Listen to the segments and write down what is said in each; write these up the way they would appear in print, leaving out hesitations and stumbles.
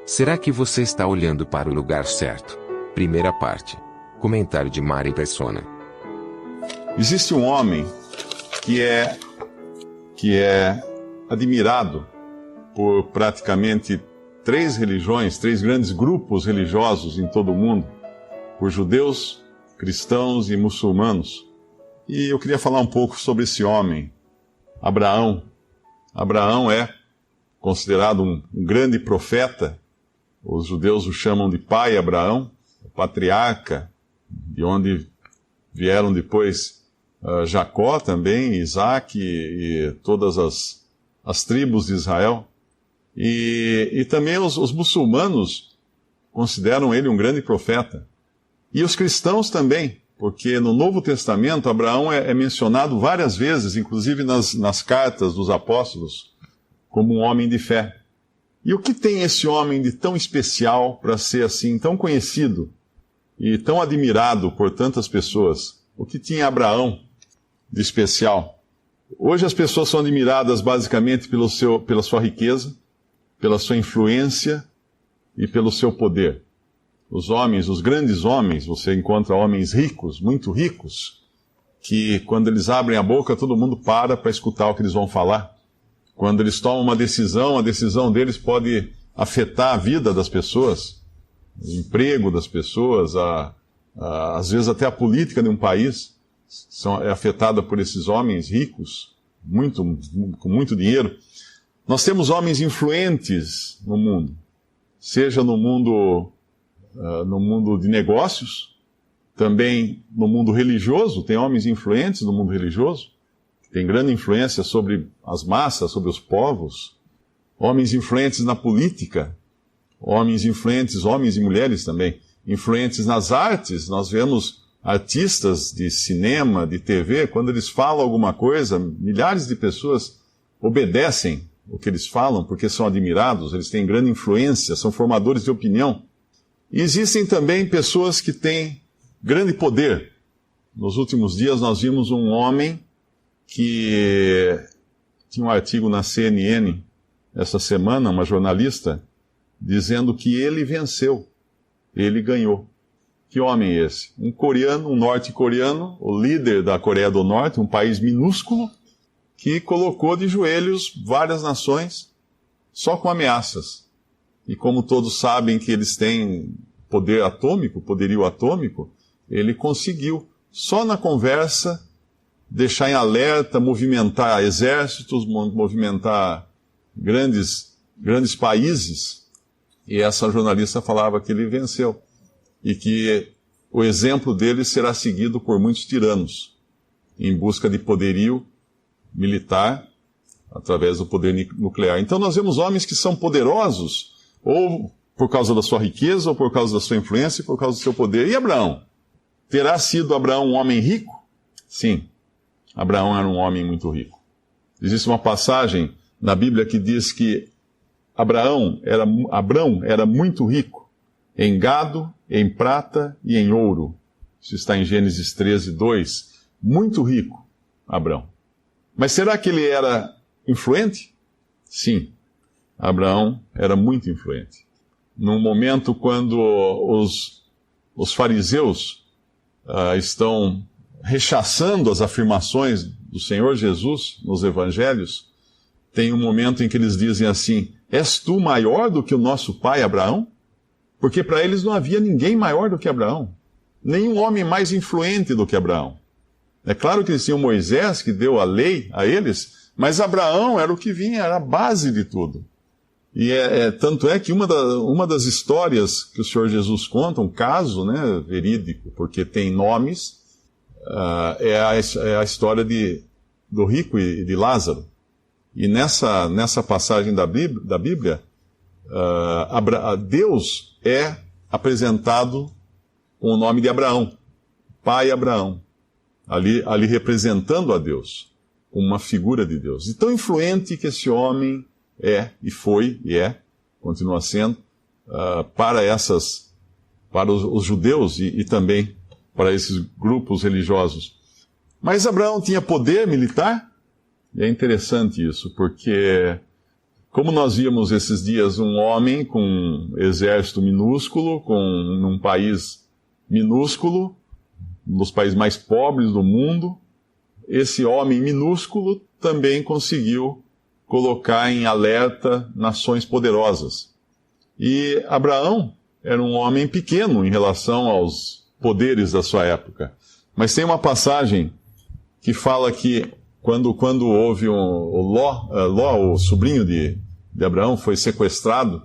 Será que você está olhando para o lugar certo? Primeira parte. Comentário de Mari Persona. Existe um homem que é admirado por praticamente três religiões, três grandes grupos religiosos em todo o mundo, por judeus, cristãos e muçulmanos. E eu queria falar um pouco sobre esse homem, Abraão. Abraão é considerado um grande profeta. Os judeus o chamam de pai Abraão, o patriarca, de onde vieram depois Jacó também, Isaac e todas as tribos de Israel. E também os muçulmanos consideram ele um grande profeta. E os cristãos também, porque no Novo Testamento Abraão é mencionado várias vezes, inclusive nas cartas dos apóstolos, como um homem de fé. E o que tem esse homem de tão especial para ser assim, tão conhecido e tão admirado por tantas pessoas? O que tinha Abraão de especial? Hoje as pessoas são admiradas basicamente pela sua riqueza, pela sua influência e pelo seu poder. Os homens, os grandes homens, você encontra homens ricos, muito ricos, que quando eles abrem a boca todo mundo para escutar o que eles vão falar. Quando eles tomam uma decisão, a decisão deles pode afetar a vida das pessoas, o emprego das pessoas, às vezes até a política de um país é afetada por esses homens ricos, com muito dinheiro. Nós temos homens influentes no mundo, seja no mundo de negócios, também no mundo religioso, tem homens influentes no mundo religioso, tem grande influência sobre as massas, sobre os povos, homens influentes na política, homens e mulheres também, influentes nas artes. Nós vemos artistas de cinema, de TV, quando eles falam alguma coisa, milhares de pessoas obedecem o que eles falam, porque são admirados, eles têm grande influência, são formadores de opinião. E existem também pessoas que têm grande poder. Nos últimos dias nós vimos um homem que tinha um artigo na CNN essa semana, uma jornalista, dizendo que ele venceu, ele ganhou. Que homem é esse? Um norte-coreano, o líder da Coreia do Norte, um país minúsculo, que colocou de joelhos várias nações só com ameaças. E como todos sabem que eles têm poderio atômico, ele conseguiu, só na conversa, deixar em alerta, movimentar exércitos, movimentar grandes países. E essa jornalista falava que ele venceu. E que o exemplo dele será seguido por muitos tiranos, em busca de poderio militar, através do poder nuclear. Então nós vemos homens que são poderosos, ou por causa da sua riqueza, ou por causa da sua influência, ou por causa do seu poder. E Abraão? Terá sido Abraão um homem rico? Sim, Abraão era um homem muito rico. Existe uma passagem na Bíblia que diz que Abrão era muito rico em gado, em prata e em ouro. Isso está em Gênesis 13:2. Muito rico, Abrão. Mas será que ele era influente? Sim, Abraão era muito influente. Num momento quando os fariseus estão rechaçando as afirmações do Senhor Jesus nos evangelhos, tem um momento em que eles dizem assim: és tu maior do que o nosso pai Abraão? Porque para eles não havia ninguém maior do que Abraão, nenhum homem mais influente do que Abraão. É claro que eles tinham Moisés, que deu a lei a eles, mas Abraão era o que vinha, era a base de tudo. E tanto é que uma das histórias que o Senhor Jesus conta, um caso, né, verídico, porque tem nomes, é a história do rico e de Lázaro. E nessa passagem da Bíblia, Deus é apresentado com o nome de Abraão, pai Abraão, ali representando a Deus, como uma figura de Deus. E tão influente que esse homem continua sendo, para os judeus e também para esses grupos religiosos. Mas Abraão tinha poder militar? E é interessante isso, porque Como nós vimos esses dias um homem com um exército minúsculo, num país minúsculo, um dos países mais pobres do mundo, esse homem minúsculo também conseguiu colocar em alerta nações poderosas. E Abraão era um homem pequeno em relação aos poderes da sua época. Mas tem uma passagem que fala que quando houve Ló, o sobrinho de Abraão, foi sequestrado,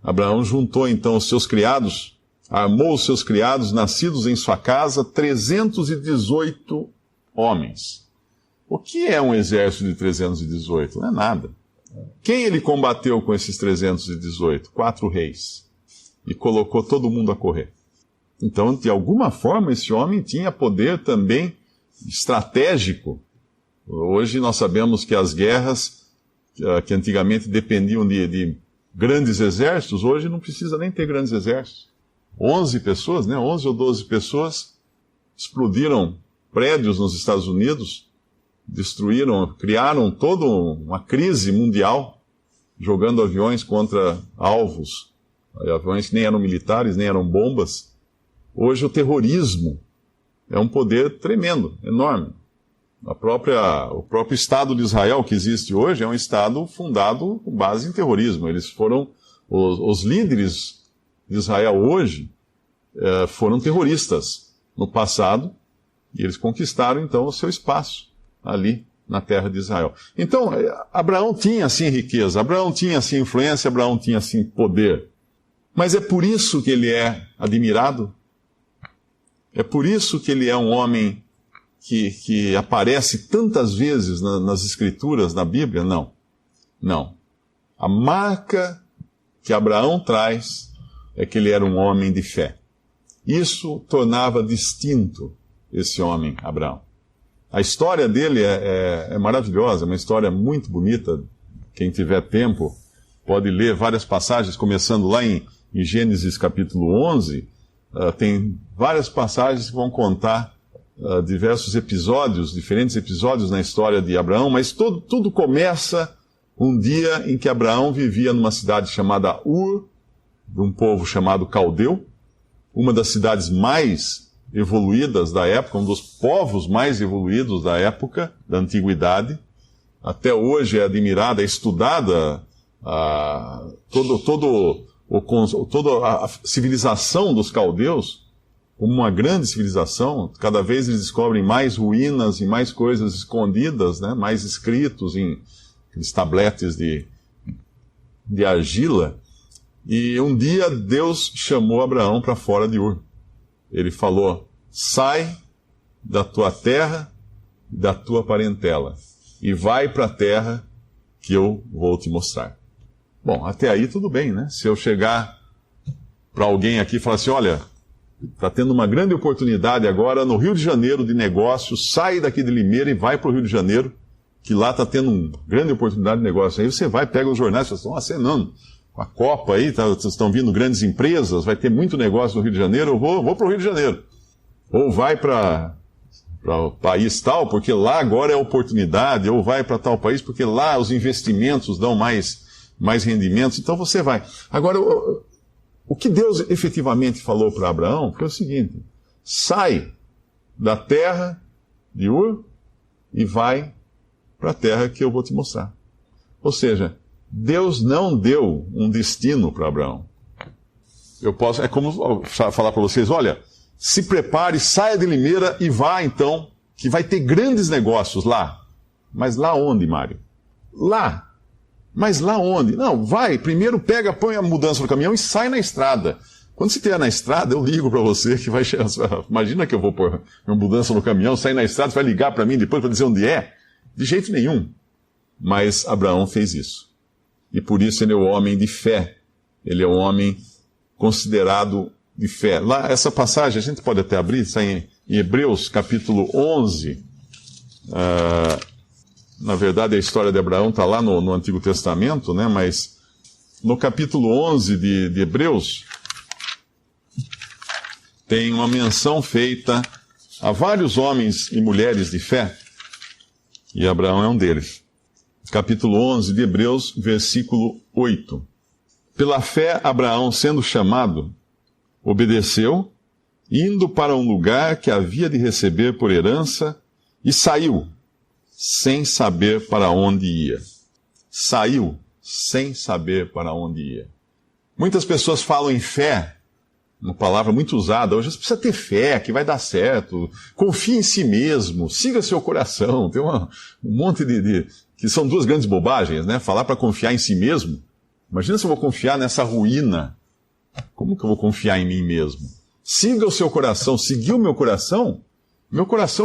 Abraão juntou então os seus criados, armou os seus criados, nascidos em sua casa, 318 homens. O que é um exército de 318? Não é nada. Quem ele combateu com esses 318? 4 reis. E colocou todo mundo a correr. Então, de alguma forma, esse homem tinha poder também estratégico. Hoje nós sabemos que as guerras, que antigamente dependiam de grandes exércitos, hoje não precisa nem ter grandes exércitos. 11 pessoas, 11 ou 12 pessoas explodiram prédios nos Estados Unidos, criaram toda uma crise mundial, jogando aviões contra alvos, aviões que nem eram militares, nem eram bombas. Hoje o terrorismo é um poder tremendo, enorme. O próprio Estado de Israel que existe hoje é um Estado fundado com base em terrorismo. Eles foram, os líderes de Israel hoje foram terroristas no passado, e eles conquistaram então o seu espaço ali na terra de Israel. Então, Abraão tinha sim riqueza, Abraão tinha sim influência, Abraão tinha sim poder. Mas é por isso que ele é admirado? É por isso que ele é um homem que aparece tantas vezes nas Escrituras, na Bíblia? Não. Não. A marca que Abraão traz é que ele era um homem de fé. Isso tornava distinto esse homem, Abraão. A história dele é maravilhosa, é uma história muito bonita. Quem tiver tempo pode ler várias passagens, começando lá em Gênesis capítulo 11, tem várias passagens que vão contar diversos episódios, diferentes episódios na história de Abraão, mas tudo começa um dia em que Abraão vivia numa cidade chamada Ur, de um povo chamado Caldeu, uma das cidades mais evoluídas da época, um dos povos mais evoluídos da época, da antiguidade. Até hoje é admirada, é estudada toda a civilização dos caldeus como uma grande civilização. Cada vez eles descobrem mais ruínas e mais coisas escondidas, mais escritos em aqueles tabletes de argila. E um dia Deus chamou Abraão para fora de Ur. Ele falou: sai da tua terra, da tua parentela, e vai para a terra que eu vou te mostrar. Bom, até aí tudo bem, né? Se eu chegar para alguém aqui e falar assim: olha, está tendo uma grande oportunidade agora no Rio de Janeiro de negócio, sai daqui de Limeira e vai para o Rio de Janeiro, que lá está tendo uma grande oportunidade de negócio. Aí você vai, pega os jornais e fala: estão acenando com a Copa aí, estão vindo grandes empresas, vai ter muito negócio no Rio de Janeiro, eu vou para o Rio de Janeiro. Ou vai para o país tal, porque lá agora é a oportunidade, ou vai para tal país, porque lá os investimentos dão mais rendimentos, então você vai. Agora, o que Deus efetivamente falou para Abraão foi o seguinte: sai da terra de Ur e vai para a terra que eu vou te mostrar. Ou seja, Deus não deu um destino para Abraão. É como falar para vocês: olha, se prepare, saia de Limeira e vá então, que vai ter grandes negócios lá. Mas lá onde, Mário? Lá. Mas lá onde? Não, vai, primeiro põe a mudança no caminhão e sai na estrada. Quando você estiver na estrada, eu ligo para você que vai chegar. Imagina que eu vou pôr uma mudança no caminhão, sair na estrada, você vai ligar para mim depois para dizer onde é? De jeito nenhum. Mas Abraão fez isso. E por isso ele é o homem de fé. Ele é um homem considerado de fé. Lá, essa passagem, a gente pode até abrir, está em Hebreus capítulo 11. Na verdade, a história de Abraão está lá no Antigo Testamento, mas no capítulo 11 de Hebreus, tem uma menção feita a vários homens e mulheres de fé, e Abraão é um deles. capítulo 11 de Hebreus, versículo 8. Pela fé, Abraão, sendo chamado, obedeceu, indo para um lugar que havia de receber por herança, e saiu, sem saber para onde ia. Saiu, sem saber para onde ia. Muitas pessoas falam em fé, uma palavra muito usada hoje. Você precisa ter fé, que vai dar certo. Confie em si mesmo, siga seu coração. Tem um monte que são duas grandes bobagens, né? Falar para confiar em si mesmo. Imagina se eu vou confiar nessa ruína. Como que eu vou confiar em mim mesmo? Siga o seu coração. Seguir o meu coração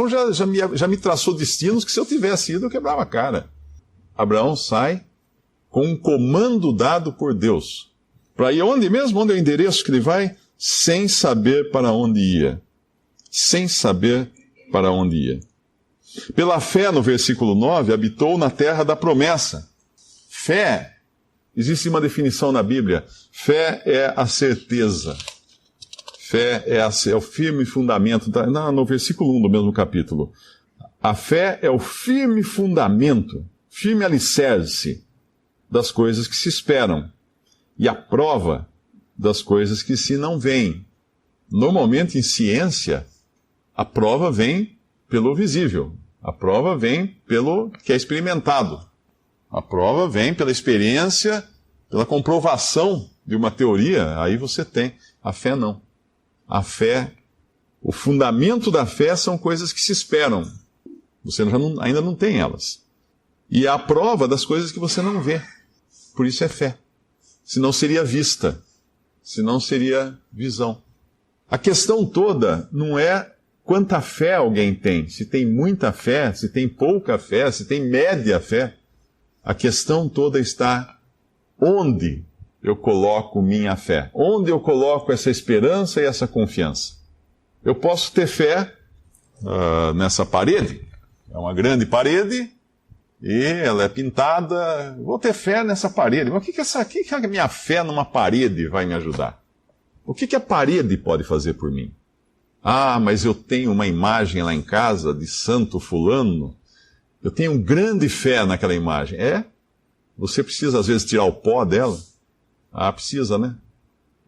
já me traçou destinos que, se eu tivesse ido, eu quebrava a cara. Abraão sai com um comando dado por Deus. Para ir aonde mesmo? Onde é o endereço que ele vai? Sem saber para onde ia. Sem saber para onde ia. Pela fé, no versículo 9, habitou na terra da promessa. Fé, existe uma definição na Bíblia. Fé é a certeza. Fé é o firme fundamento. No versículo 1 do mesmo capítulo. A fé é o firme fundamento, firme alicerce das coisas que se esperam. E a prova das coisas que se não veem. Normalmente, em ciência, a prova vem pelo visível. A prova vem pelo que é experimentado. A prova vem pela experiência, pela comprovação de uma teoria. Aí você tem. A fé não. A fé, o fundamento da fé são coisas que se esperam. Você ainda não tem elas. E é a prova das coisas que você não vê. Por isso é fé. Senão seria vista. Senão seria visão. A questão toda não é quanta fé alguém tem. Se tem muita fé, se tem pouca fé, se tem média fé. A questão toda está onde eu coloco minha fé. Onde eu coloco essa esperança e essa confiança. Eu posso ter fé nessa parede. É uma grande parede e ela é pintada. Vou ter fé nessa parede. Mas o que a minha fé numa parede vai me ajudar? O que a parede pode fazer por mim? Ah, mas eu tenho uma imagem lá em casa de santo fulano. Eu tenho grande fé naquela imagem. Você precisa às vezes tirar o pó dela? Ah, precisa, né?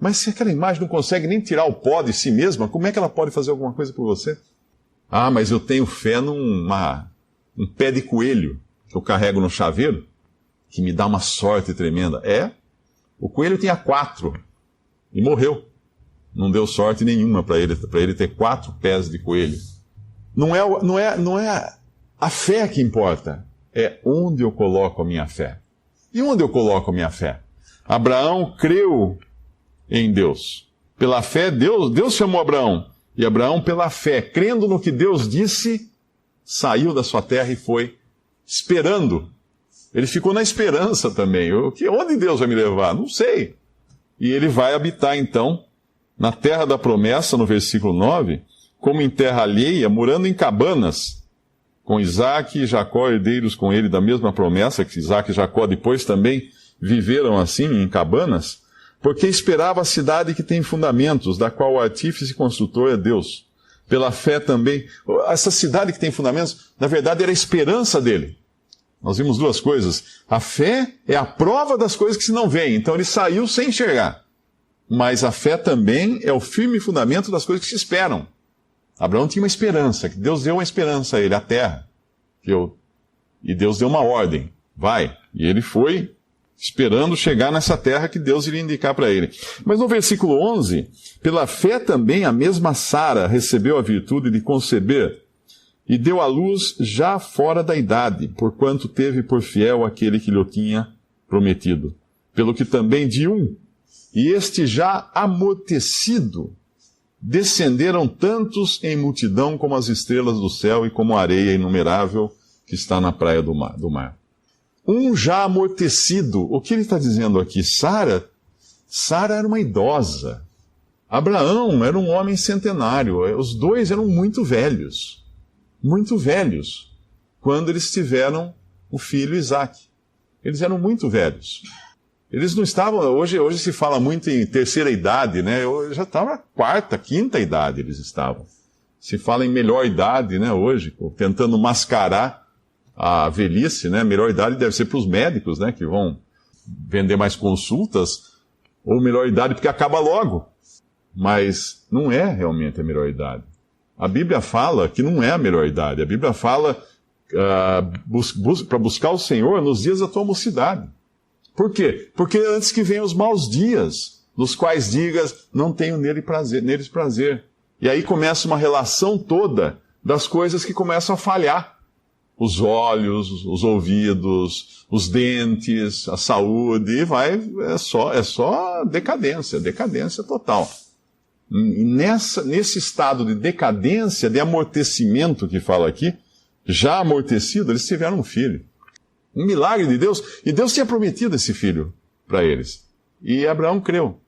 Mas se aquela imagem não consegue nem tirar o pó de si mesma, como é que ela pode fazer alguma coisa por você? Ah, mas eu tenho fé num pé de coelho que eu carrego no chaveiro, que me dá uma sorte tremenda. O coelho tinha 4 e morreu. Não deu sorte nenhuma para ele ter 4 pés de coelho. Não é a fé que importa, é onde eu coloco a minha fé. E onde eu coloco a minha fé? Abraão creu em Deus. Pela fé, Deus chamou Abraão. E Abraão, pela fé, crendo no que Deus disse, saiu da sua terra e foi esperando. Ele ficou na esperança também. Onde Deus vai me levar? Não sei. E ele vai habitar, então, na terra da promessa, no versículo 9, como em terra alheia, morando em cabanas, com Isaac e Jacó, herdeiros com ele da mesma promessa, que Isaac e Jacó depois também viveram assim, em cabanas, porque esperava a cidade que tem fundamentos, da qual o artífice e construtor é Deus. Pela fé também, essa cidade que tem fundamentos, na verdade era a esperança dele. Nós vimos 2 coisas. A fé é a prova das coisas que se não veem. Então ele saiu sem enxergar. Mas a fé também é o firme fundamento das coisas que se esperam. Abraão tinha uma esperança, que Deus deu uma esperança a ele, a terra. E Deus deu uma ordem. Vai. E ele foi esperando chegar nessa terra que Deus iria indicar para ele. Mas no versículo 11, pela fé também a mesma Sara recebeu a virtude de conceber e deu à luz já fora da idade, porquanto teve por fiel aquele que lhe tinha prometido. Pelo que também de um, e este já amortecido, descenderam tantos em multidão como as estrelas do céu e como a areia inumerável que está na praia do mar. Um já amortecido. O que ele está dizendo aqui? Sara era uma idosa. Abraão era um homem centenário. Os dois eram muito velhos. Muito velhos. Quando eles tiveram o filho Isaac. Eles eram muito velhos. Eles não estavam... Hoje se fala muito em terceira idade, né? Já estava na 4ª, 5ª idade eles estavam. Se fala em melhor idade, né? Hoje, tentando mascarar a velhice, né? A melhor idade deve ser para os médicos, né? Que vão vender mais consultas, ou melhor idade porque acaba logo. Mas não é realmente a melhor idade. A Bíblia fala que não é a melhor idade. A Bíblia fala para buscar o Senhor nos dias da tua mocidade. Por quê? Porque antes que venham os maus dias, nos quais digas, não tenho neles prazer. E aí começa uma relação toda das coisas que começam a falhar. Os olhos, os ouvidos, os dentes, a saúde, e é só decadência total. E nesse estado de decadência, de amortecimento que fala aqui, já amortecido, eles tiveram um filho. Um milagre de Deus. E Deus tinha prometido esse filho para eles. E Abraão creu.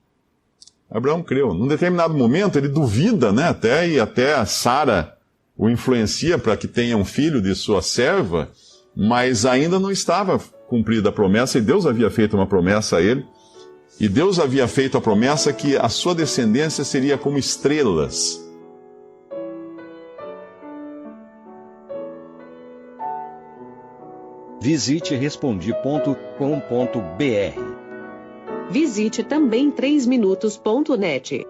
Num determinado momento, ele duvida, né? Até Sara o influencia para que tenha um filho de sua serva, mas ainda não estava cumprida a promessa, e Deus havia feito uma promessa a ele. E Deus havia feito a promessa que a sua descendência seria como estrelas. Visite Respondi.com.br. Visite também 3minutos.net.